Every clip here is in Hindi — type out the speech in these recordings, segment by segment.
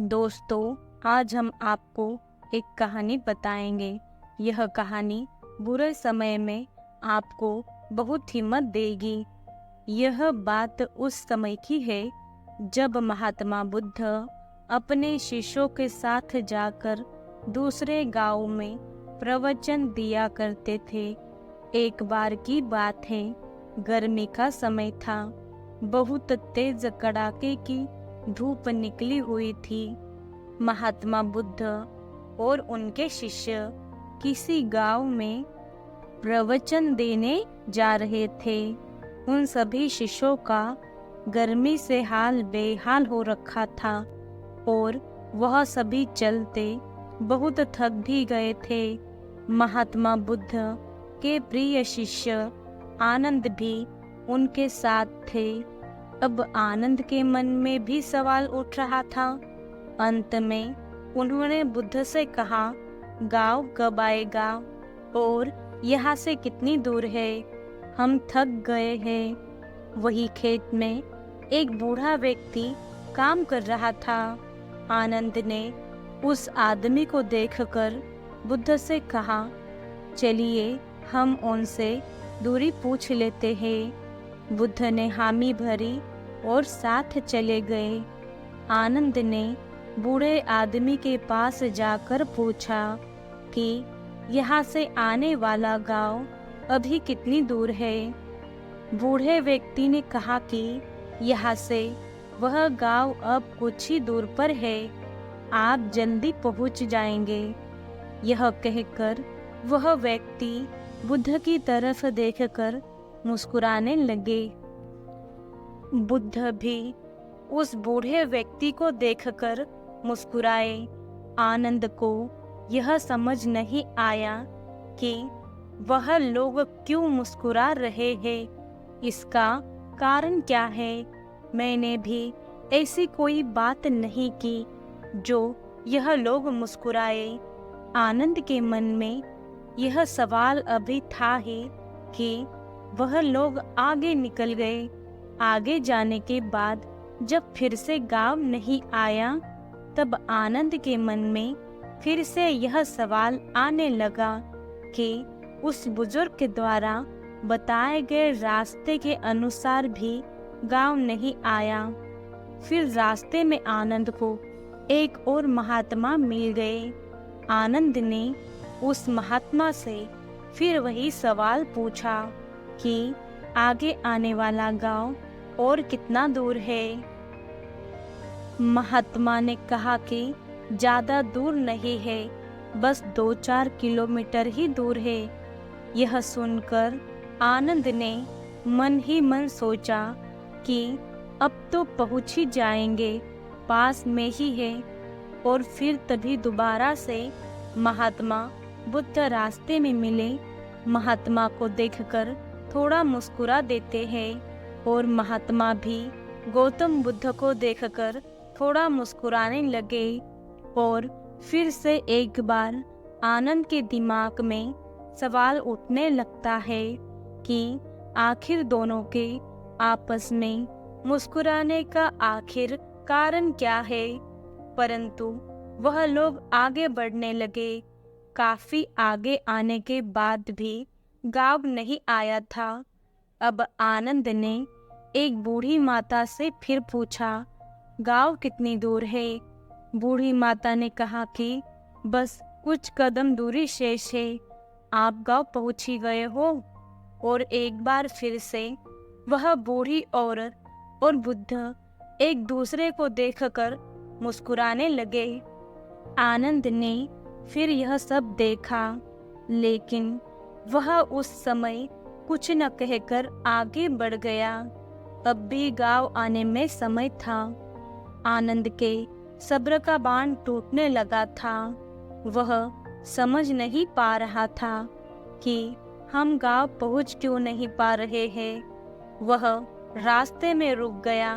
दोस्तों, आज हम आपको एक कहानी बताएंगे। यह कहानी बुरे समय में आपको बहुत हिम्मत देगी। यह बात उस समय की है जब महात्मा बुद्ध अपने शिष्यों के साथ जाकर दूसरे गांव में प्रवचन दिया करते थे। एक बार की बात है, गर्मी का समय था। बहुत तेज कड़ाके की धूप निकली हुई थी। महात्मा बुद्ध और उनके शिष्य किसी गांव में प्रवचन देने जा रहे थे। उन सभी शिष्यों का गर्मी से हाल बेहाल हो रखा था और वह सभी चलते बहुत थक भी गए थे। महात्मा बुद्ध के प्रिय शिष्य आनंद भी उनके साथ थे। अब आनंद के मन में भी सवाल उठ रहा था। अंत में उन्होंने बुद्ध से कहा, गांव कब आएगा और यहाँ से कितनी दूर है? हम थक गए हैं। वही खेत में एक बूढ़ा व्यक्ति काम कर रहा था। आनंद ने उस आदमी को देखकर बुद्ध से कहा, चलिए हम उनसे दूरी पूछ लेते हैं। बुद्ध ने हामी भरी और साथ चले गए। आनंद ने बूढ़े आदमी के पास जाकर पूछा कि यहाँ से आने वाला गांव अभी कितनी दूर है? बूढ़े व्यक्ति ने कहा कि यहाँ से वह गांव अब कुछ ही दूर पर है, आप जल्दी पहुँच जाएंगे। यह कहकर वह व्यक्ति बुद्ध की तरफ देखकर मुस्कुराने लगे। बुद्ध भी उस बूढ़े व्यक्ति को देखकर मुस्कुराए। आनंद को यह समझ नहीं आया कि वह लोग क्यों मुस्कुरा रहे हैं, इसका कारण क्या है। मैंने भी ऐसी कोई बात नहीं की जो यह लोग मुस्कुराए। आनंद के मन में यह सवाल अभी था ही कि वह लोग आगे निकल गए। आगे जाने के बाद जब फिर से गांव नहीं आया, तब आनंद के मन में फिर से यह सवाल आने लगा कि उस बुजुर्ग के द्वारा बताए गए रास्ते के अनुसार भी गांव नहीं आया। फिर रास्ते में आनंद को एक और महात्मा मिल गए। आनंद ने उस महात्मा से फिर वही सवाल पूछा कि आगे आने वाला गांव और कितना दूर है। महात्मा ने कहा कि ज्यादा दूर नहीं है, बस 2-4 किलोमीटर ही दूर है। यह सुनकर आनंद ने मन ही मन सोचा कि अब तो पहुंच ही जाएंगे, पास में ही है। और फिर तभी दोबारा से महात्मा बुद्ध रास्ते में मिले। महात्मा को देखकर थोड़ा मुस्कुरा देते हैं और महात्मा भी गौतम बुद्ध को देखकर थोड़ा मुस्कुराने लगे। और फिर से एक बार आनंद के दिमाग में सवाल उठने लगता है कि आखिर दोनों के आपस में मुस्कुराने का आखिर कारण क्या है। परंतु वह लोग आगे बढ़ने लगे। काफी आगे आने के बाद भी गांव नहीं आया था। अब आनंद ने एक बूढ़ी माता से फिर पूछा, गांव कितनी दूर है? बूढ़ी माता ने कहा कि बस कुछ कदम दूरी शेष है, आप गांव पहुंच ही गए हो। और एक बार फिर से वह बूढ़ी औरत और बुद्ध एक दूसरे को देखकर मुस्कुराने लगे। आनंद ने फिर यह सब देखा, लेकिन वह उस समय कुछ न कहकर आगे बढ़ गया। अब भी गांव आने में समय था। आनंद के सब्र का बांध टूटने लगा था। वह समझ नहीं पा रहा था कि हम गांव पहुंच क्यों नहीं पा रहे हैं। वह रास्ते में रुक गया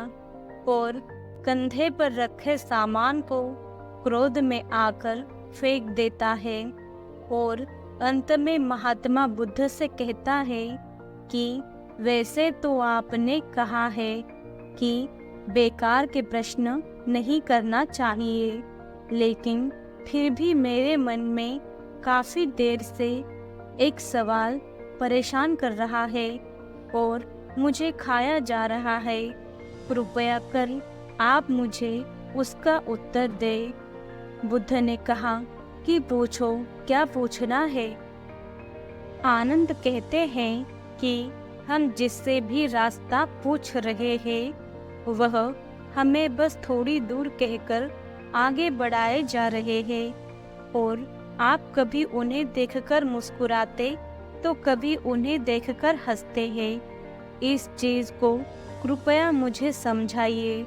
और कंधे पर रखे सामान को क्रोध में आकर फेंक देता है और अंत में महात्मा बुद्ध से कहता है कि वैसे तो आपने कहा है कि बेकार के प्रश्न नहीं करना चाहिए, लेकिन फिर भी मेरे मन में काफ़ी देर से एक सवाल परेशान कर रहा है और मुझे खाया जा रहा है। कृपया कर आप मुझे उसका उत्तर दें। बुद्ध ने कहा कि पूछो, क्या पूछना है? आनंद कहते हैं कि हम जिससे भी रास्ता पूछ रहे हैं वह हमें बस थोड़ी दूर कहकर आगे बढ़ाए जा रहे हैं, और आप कभी उन्हें देखकर मुस्कुराते तो कभी उन्हें देखकर हंसते हैं। इस चीज़ को कृपया मुझे समझाइए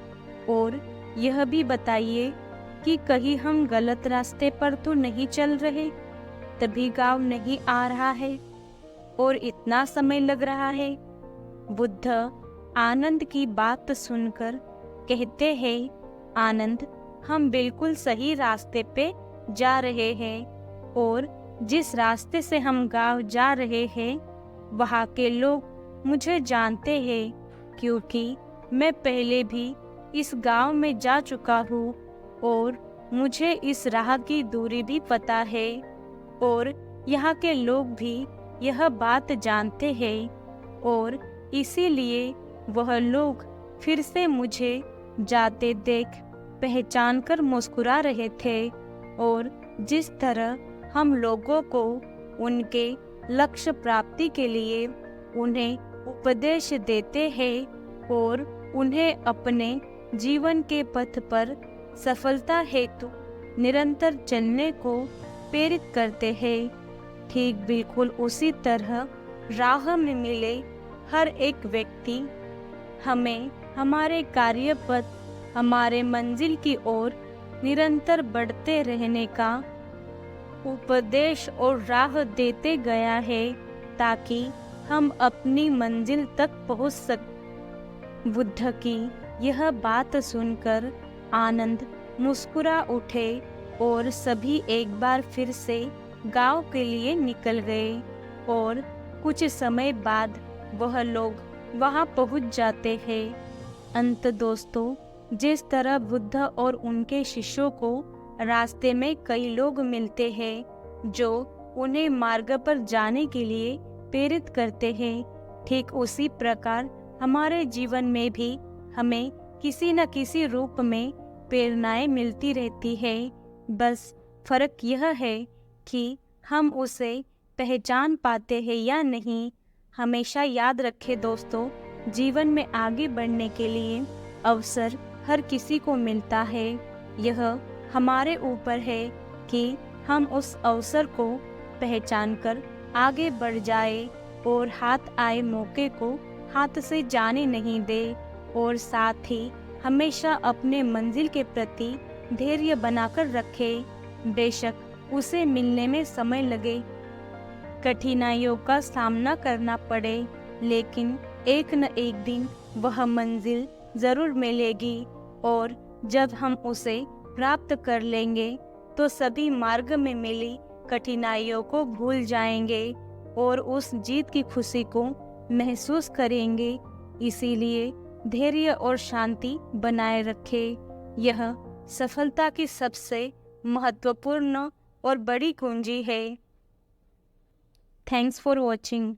और यह भी बताइए कि कहीं हम गलत रास्ते पर तो नहीं चल रहे, तभी गाँव नहीं आ रहा है और इतना समय लग रहा है। बुद्ध आनंद की बात सुनकर कहते हैं, आनंद, हम बिल्कुल सही रास्ते पे जा रहे हैं और जिस रास्ते से हम गांव जा रहे हैं वहाँ के लोग मुझे जानते हैं, क्योंकि मैं पहले भी इस गांव में जा चुका हूँ और मुझे इस राह की दूरी भी पता है और यहाँ के लोग भी यह बात जानते हैं, और इसीलिए वह लोग फिर से मुझे जाते देख पहचान कर मुस्कुरा रहे थे। और जिस तरह हम लोगों को उनके लक्ष्य प्राप्ति के लिए उन्हें उपदेश देते हैं और उन्हें अपने जीवन के पथ पर सफलता हेतु निरंतर चलने को प्रेरित करते हैं, ठीक बिल्कुल उसी तरह राह में मिले हर एक व्यक्ति हमें हमारे कार्य पथ, हमारे मंजिल की ओर निरंतर बढ़ते रहने का उपदेश और राह देते गया है, ताकि हम अपनी मंजिल तक पहुंच सकें। बुद्ध की यह बात सुनकर आनंद मुस्कुरा उठे और सभी एक बार फिर से गांव के लिए निकल गए और कुछ समय बाद वह लोग वहां पहुंच जाते हैं। अंत दोस्तों, जिस तरह बुद्ध और उनके शिष्यों को रास्ते में कई लोग मिलते हैं जो उन्हें मार्ग पर जाने के लिए प्रेरित करते हैं, ठीक उसी प्रकार हमारे जीवन में भी हमें किसी न किसी रूप में प्रेरणाएं मिलती रहती है। बस फर्क यह है कि हम उसे पहचान पाते हैं या नहीं। हमेशा याद रखें दोस्तों, जीवन में आगे बढ़ने के लिए अवसर हर किसी को मिलता है। यह हमारे ऊपर है कि हम उस अवसर को पहचान कर आगे बढ़ जाए और हाथ आए मौके को हाथ से जाने नहीं दे, और साथ ही हमेशा अपने मंजिल के प्रति धैर्य बनाकर रखे। बेशक उसे मिलने में समय लगे, कठिनाइयों का सामना करना पड़े, लेकिन एक न एक दिन वह मंजिल जरूर मिलेगी, और जब हम उसे प्राप्त कर लेंगे तो सभी मार्ग में मिली कठिनाइयों को भूल जाएंगे और उस जीत की खुशी को महसूस करेंगे। इसीलिए धैर्य और शांति बनाए रखें। यह सफलता की सबसे महत्वपूर्ण और बड़ी कुंजी है। Thanks for watching.